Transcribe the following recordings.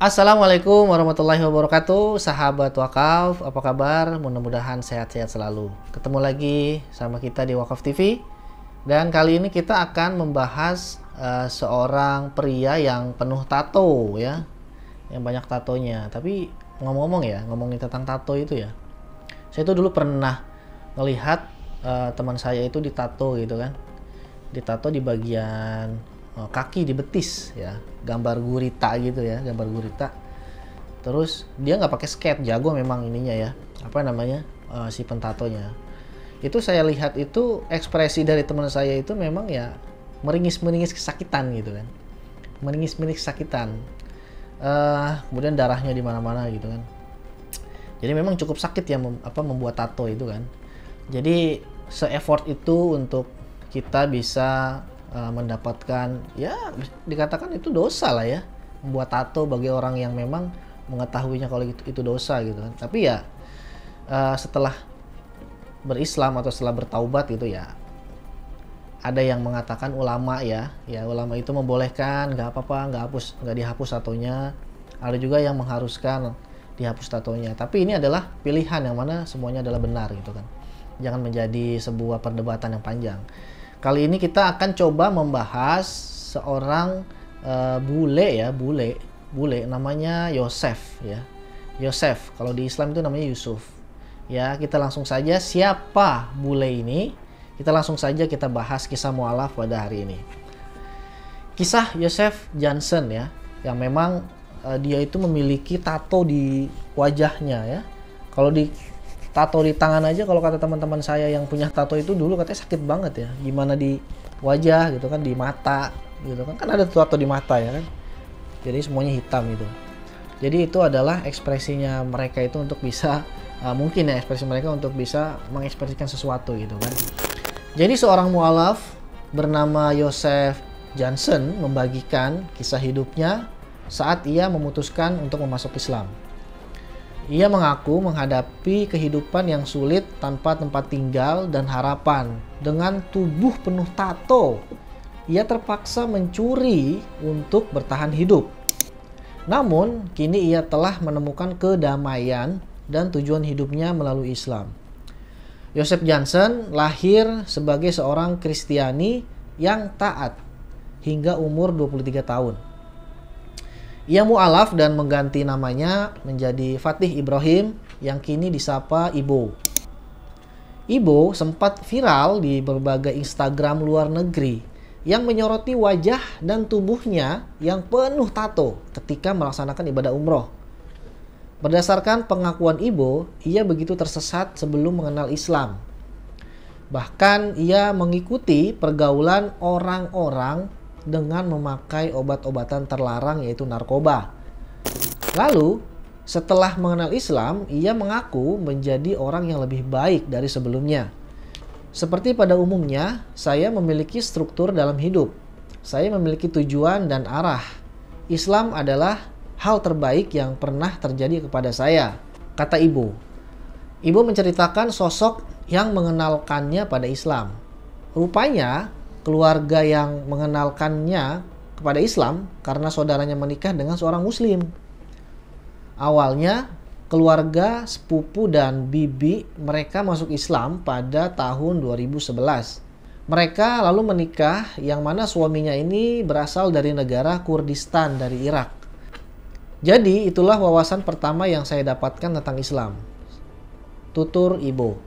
Assalamualaikum warahmatullahi wabarakatuh, sahabat wakaf, apa kabar? Mudah-mudahan sehat-sehat selalu. Ketemu lagi sama kita di Wakaf TV. Dan kali ini kita akan membahas seorang pria yang penuh tato ya, yang banyak tatonya. Tapi ngomong-ngomong ya, ngomongin tentang tato itu ya, saya itu dulu pernah melihat teman saya itu ditato gitu kan, ditato di bagian kaki, di betis ya, gambar gurita gitu ya, gambar gurita. Terus dia nggak pakai skate, jago memang ininya ya, apa namanya, si pentatonya. Itu saya lihat itu ekspresi dari teman saya itu memang ya meringis-meringis kesakitan gitu kan, meringis-meringis kesakitan. Kemudian darahnya di mana-mana gitu kan. Jadi memang cukup sakit ya membuat tato itu kan. Jadi se-effort itu untuk kita bisa mendapatkan, ya dikatakan itu dosa lah ya, membuat tato bagi orang yang memang mengetahuinya kalau itu dosa gitu kan. Tapi ya setelah berislam atau setelah bertaubat gitu ya, ada yang mengatakan ulama ya ulama itu membolehkan, nggak apa-apa, nggak dihapus tatonya. Ada juga yang mengharuskan dihapus tatonya. Tapi ini adalah pilihan yang mana semuanya adalah benar gitu kan. Jangan menjadi sebuah perdebatan yang panjang. Kali ini kita akan coba membahas seorang bule namanya Yosef ya. Yosef, kalau di Islam itu namanya Yusuf. Ya, kita langsung saja, siapa bule ini? Kita langsung saja kita bahas kisah mu'alaf pada hari ini. Kisah Yosef Johnson ya, yang memang dia itu memiliki tato di wajahnya ya. Kalau di tato di tangan aja, kalau kata teman-teman saya yang punya tato itu dulu katanya sakit banget ya. Gimana di wajah gitu kan, di mata gitu kan. Kan ada tato di mata ya kan. Jadi semuanya hitam gitu. Jadi itu adalah ekspresinya mereka itu untuk bisa mungkin ya ekspresi mereka untuk bisa mengekspresikan sesuatu gitu kan. Jadi seorang mu'alaf bernama Yosef Johnson membagikan kisah hidupnya saat ia memutuskan untuk memasuk Islam. Ia mengaku menghadapi kehidupan yang sulit tanpa tempat tinggal dan harapan. Dengan tubuh penuh tato, ia terpaksa mencuri untuk bertahan hidup. Namun, kini ia telah menemukan kedamaian dan tujuan hidupnya melalui Islam. Yosef Johnson lahir sebagai seorang Kristiani yang taat hingga umur 23 tahun. Ia mu'alaf dan mengganti namanya menjadi Fatih Ibrahim yang kini disapa Ibo. Ibo sempat viral di berbagai Instagram luar negeri yang menyoroti wajah dan tubuhnya yang penuh tato ketika melaksanakan ibadah umroh. Berdasarkan pengakuan Ibo, ia begitu tersesat sebelum mengenal Islam. Bahkan ia mengikuti pergaulan orang-orang dengan memakai obat-obatan terlarang yaitu narkoba. Lalu, setelah mengenal Islam, ia mengaku menjadi orang yang lebih baik dari sebelumnya. Seperti pada umumnya, saya memiliki struktur dalam hidup. Saya memiliki tujuan dan arah. Islam adalah hal terbaik yang pernah terjadi kepada saya, kata Ibu. Ibu menceritakan sosok yang mengenalkannya pada Islam. Rupanya, keluarga yang mengenalkannya kepada Islam karena saudaranya menikah dengan seorang Muslim. Awalnya, keluarga, sepupu, dan bibi mereka masuk Islam pada tahun 2011. Mereka lalu menikah, yang mana suaminya ini berasal dari negara Kurdistan dari Irak. Jadi, itulah wawasan pertama yang saya dapatkan tentang Islam, tutur Ibo.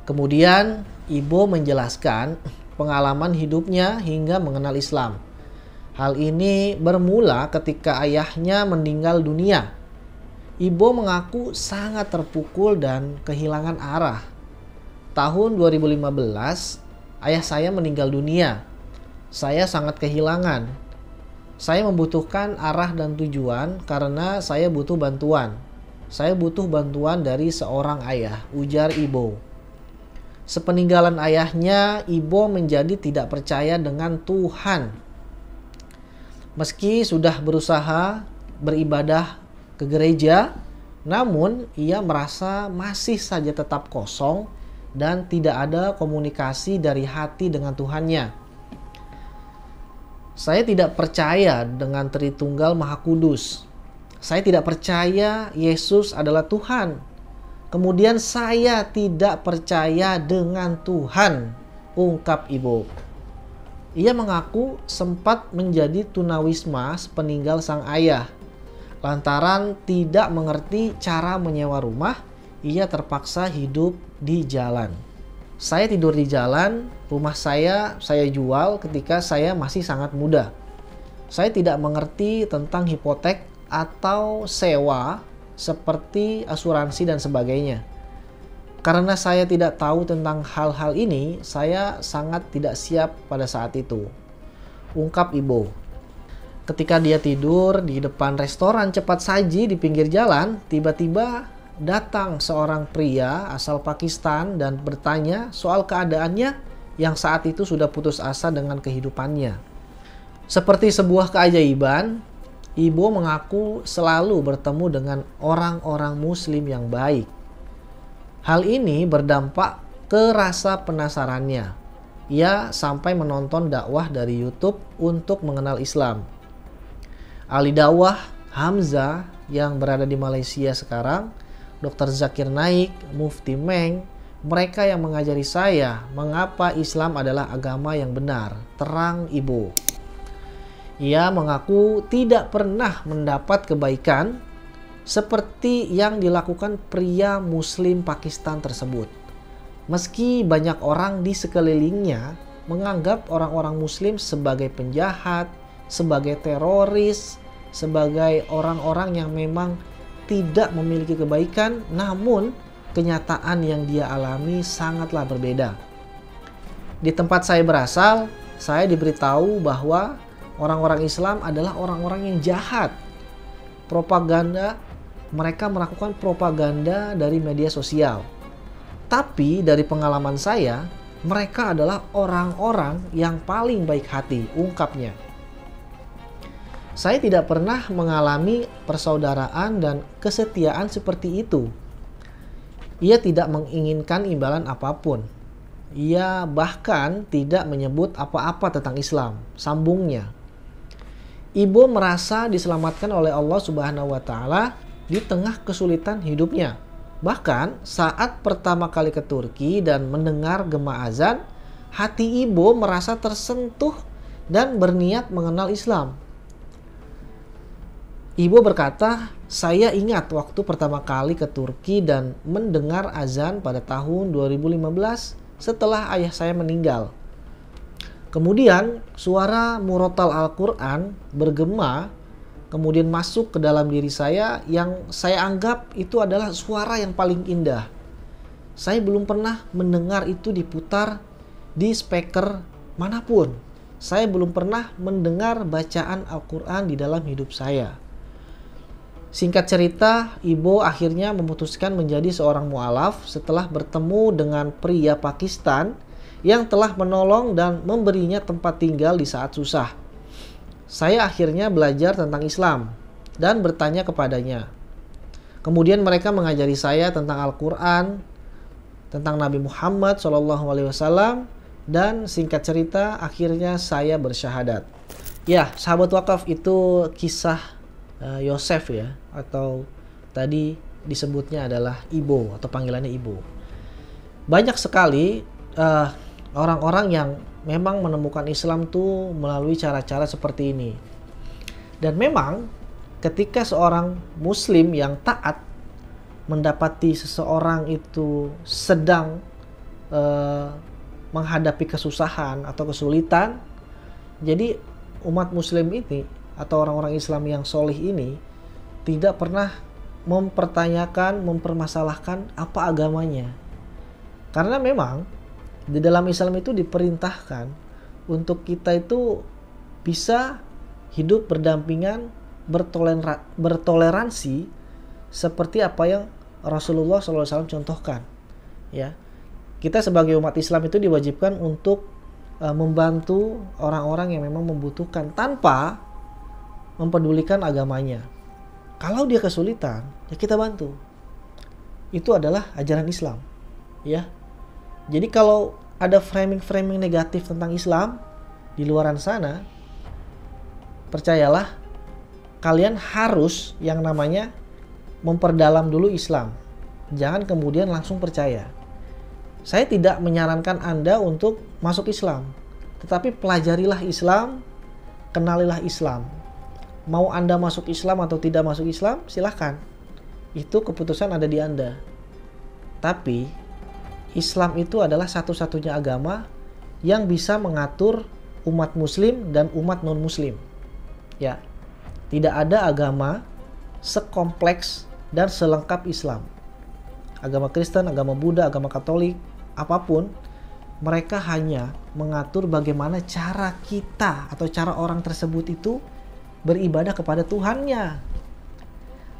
Kemudian, Ibo menjelaskan pengalaman hidupnya hingga mengenal Islam. Hal ini bermula ketika ayahnya meninggal dunia. Ibo mengaku sangat terpukul dan kehilangan arah. Tahun 2015, ayah saya meninggal dunia. Saya sangat kehilangan. Saya membutuhkan arah dan tujuan karena saya butuh bantuan. Saya butuh bantuan dari seorang ayah, ujar Ibo. Sepeninggalan ayahnya, Ibo menjadi tidak percaya dengan Tuhan. Meski sudah berusaha beribadah ke gereja, namun ia merasa masih saja tetap kosong dan tidak ada komunikasi dari hati dengan Tuhannya. Saya tidak percaya dengan Tritunggal Maha Kudus. Saya tidak percaya Yesus adalah Tuhan. Kemudian saya tidak percaya dengan Tuhan, ungkap Ibo. Ia mengaku sempat menjadi tunawisma sepeninggal sang ayah. Lantaran tidak mengerti cara menyewa rumah, ia terpaksa hidup di jalan. Saya tidur di jalan, rumah saya jual ketika saya masih sangat muda. Saya tidak mengerti tentang hipotek atau sewa seperti asuransi dan sebagainya. Karena saya tidak tahu tentang hal-hal ini, saya sangat tidak siap pada saat itu, ungkap Ibo. Ketika dia tidur di depan restoran cepat saji di pinggir jalan, tiba-tiba datang seorang pria asal Pakistan dan bertanya soal keadaannya yang saat itu sudah putus asa dengan kehidupannya. Seperti sebuah keajaiban, Ibo mengaku selalu bertemu dengan orang-orang Muslim yang baik. Hal ini berdampak ke rasa penasarannya. Ia sampai menonton dakwah dari YouTube untuk mengenal Islam. Ahli dakwah Hamzah yang berada di Malaysia sekarang, Dr. Zakir Naik, Mufti Meng, mereka yang mengajari saya mengapa Islam adalah agama yang benar, terang Ibo. Ia mengaku tidak pernah mendapat kebaikan seperti yang dilakukan pria Muslim Pakistan tersebut. Meski banyak orang di sekelilingnya menganggap orang-orang Muslim sebagai penjahat, sebagai teroris, sebagai orang-orang yang memang tidak memiliki kebaikan, namun kenyataan yang dia alami sangatlah berbeda. Di tempat saya berasal, saya diberitahu bahwa orang-orang Islam adalah orang-orang yang jahat. Mereka melakukan propaganda dari media sosial. Tapi dari pengalaman saya, mereka adalah orang-orang yang paling baik hati, ungkapnya. Saya tidak pernah mengalami persaudaraan dan kesetiaan seperti itu. Ia tidak menginginkan imbalan apapun. Ia bahkan tidak menyebut apa-apa tentang Islam, sambungnya. Ibo merasa diselamatkan oleh Allah Subhanahu wa Ta'ala di tengah kesulitan hidupnya. Bahkan saat pertama kali ke Turki dan mendengar gema azan, hati Ibo merasa tersentuh dan berniat mengenal Islam. Ibo berkata, saya ingat waktu pertama kali ke Turki dan mendengar azan pada tahun 2015 setelah ayah saya meninggal. Kemudian suara murotal Al-Quran bergema, kemudian masuk ke dalam diri saya yang saya anggap itu adalah suara yang paling indah. Saya belum pernah mendengar itu diputar di speaker manapun. Saya belum pernah mendengar bacaan Al-Quran di dalam hidup saya. Singkat cerita, Ibo akhirnya memutuskan menjadi seorang mu'alaf setelah bertemu dengan pria Pakistan yang telah menolong dan memberinya tempat tinggal di saat susah. Saya akhirnya belajar tentang Islam dan bertanya kepadanya. Kemudian mereka mengajari saya tentang Al-Quran, tentang Nabi Muhammad SAW, dan singkat cerita akhirnya saya bersyahadat. Ya, sahabat wakaf, itu kisah Yosef ya, atau tadi disebutnya adalah Ibo atau panggilannya Ibo. Banyak sekali orang-orang yang memang menemukan Islam tuh melalui cara-cara seperti ini. Dan memang ketika seorang muslim yang taat mendapati seseorang itu sedang menghadapi kesusahan atau kesulitan, jadi umat muslim ini atau orang-orang Islam yang solih ini tidak pernah mempertanyakan, mempermasalahkan apa agamanya. Karena memang di dalam Islam itu diperintahkan untuk kita itu bisa hidup berdampingan, bertoleransi seperti apa yang Rasulullah SAW contohkan. Ya, kita sebagai umat Islam itu diwajibkan untuk membantu orang-orang yang memang membutuhkan tanpa mempedulikan agamanya. Kalau dia kesulitan, ya kita bantu. Itu adalah ajaran Islam. Ya. Jadi kalau ada framing-framing negatif tentang Islam di luaran sana, percayalah kalian harus yang namanya memperdalam dulu Islam. Jangan kemudian langsung percaya. Saya tidak menyarankan Anda untuk masuk Islam, tetapi pelajarilah Islam, kenalilah Islam. Mau Anda masuk Islam atau tidak masuk Islam, silahkan. Itu keputusan ada di Anda. Tapi Islam itu adalah satu-satunya agama yang bisa mengatur umat muslim dan umat non-muslim. Ya, tidak ada agama sekompleks dan selengkap Islam. Agama Kristen, agama Buddha, agama Katolik, apapun, mereka hanya mengatur bagaimana cara kita atau cara orang tersebut itu beribadah kepada Tuhannya.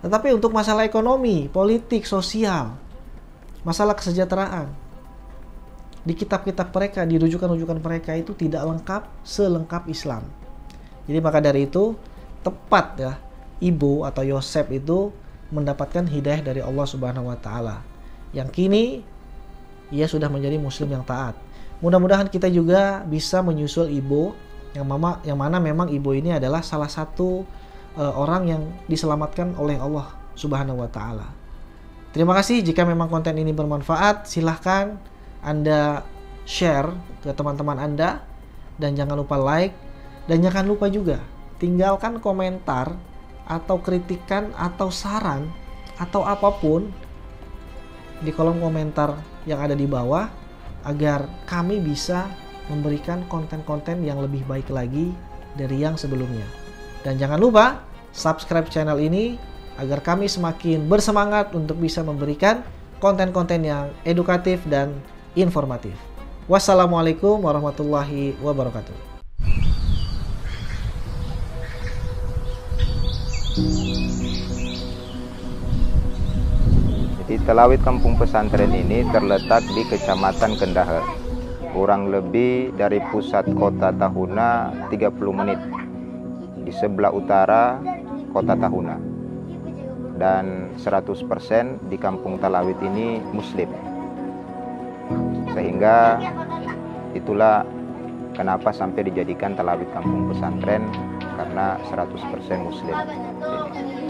Tetapi untuk masalah ekonomi, politik, sosial, masalah kesejahteraan, di kitab-kitab mereka, di rujukan-rujukan mereka itu tidak lengkap selengkap Islam. Jadi maka dari itu tepat ya, Ibo atau Yosef itu mendapatkan hidayah dari Allah Subhanahu wa taala. Yang kini ia sudah menjadi muslim yang taat. Mudah-mudahan kita juga bisa menyusul Ibo yang mana memang Ibo ini adalah salah satu orang yang diselamatkan oleh Allah Subhanahu wa taala. Terima kasih. Jika memang konten ini bermanfaat, silahkan Anda share ke teman-teman Anda, dan jangan lupa like, dan jangan lupa juga tinggalkan komentar atau kritikan atau saran atau apapun di kolom komentar yang ada di bawah, agar kami bisa memberikan konten-konten yang lebih baik lagi dari yang sebelumnya. Dan jangan lupa subscribe channel ini agar kami semakin bersemangat untuk bisa memberikan konten-konten yang edukatif dan informatif. Wassalamualaikum warahmatullahi wabarakatuh. Jadi Talawid Kampung Pesantren ini terletak di Kecamatan Kendahe, kurang lebih dari pusat kota Tahuna 30 menit, di sebelah utara kota Tahuna. Dan 100% di Kampung Talawid ini muslim. Sehingga itulah kenapa sampai dijadikan Talawid Kampung Pesantren, karena 100% muslim.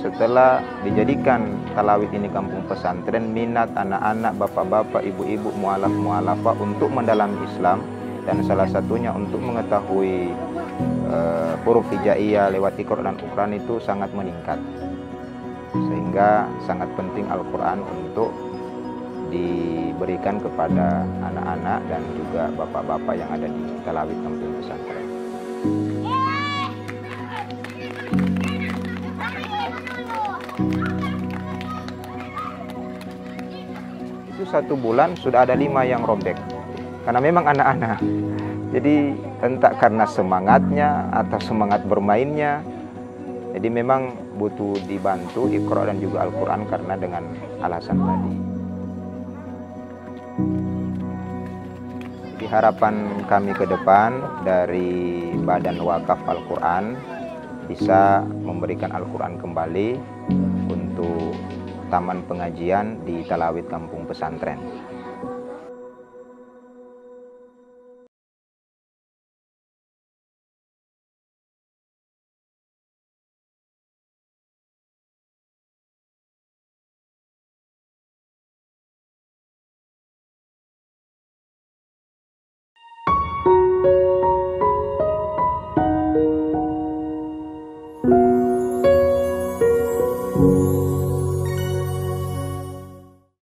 Setelah dijadikan Talawid ini kampung pesantren, minat anak-anak, bapak-bapak, ibu-ibu, mu'alaf-mu'alafah untuk mendalami Islam, dan salah satunya untuk mengetahui huruf hijaiyah lewat Iqra dan Uqran itu sangat meningkat. Sehingga sangat penting Al-Quran untuk diberikan kepada anak-anak dan juga bapak-bapak yang ada di Talawid kampung pesantren. Itu 1 bulan sudah ada 5 yang robek, karena memang anak-anak. Jadi entah karena semangatnya atau semangat bermainnya, jadi memang butuh dibantu Iqra dan juga Al-Quran karena dengan alasan tadi. Jadi harapan kami ke depan dari Badan Wakaf Al-Quran bisa memberikan Al-Quran kembali untuk taman pengajian di Talawid kampung pesantren.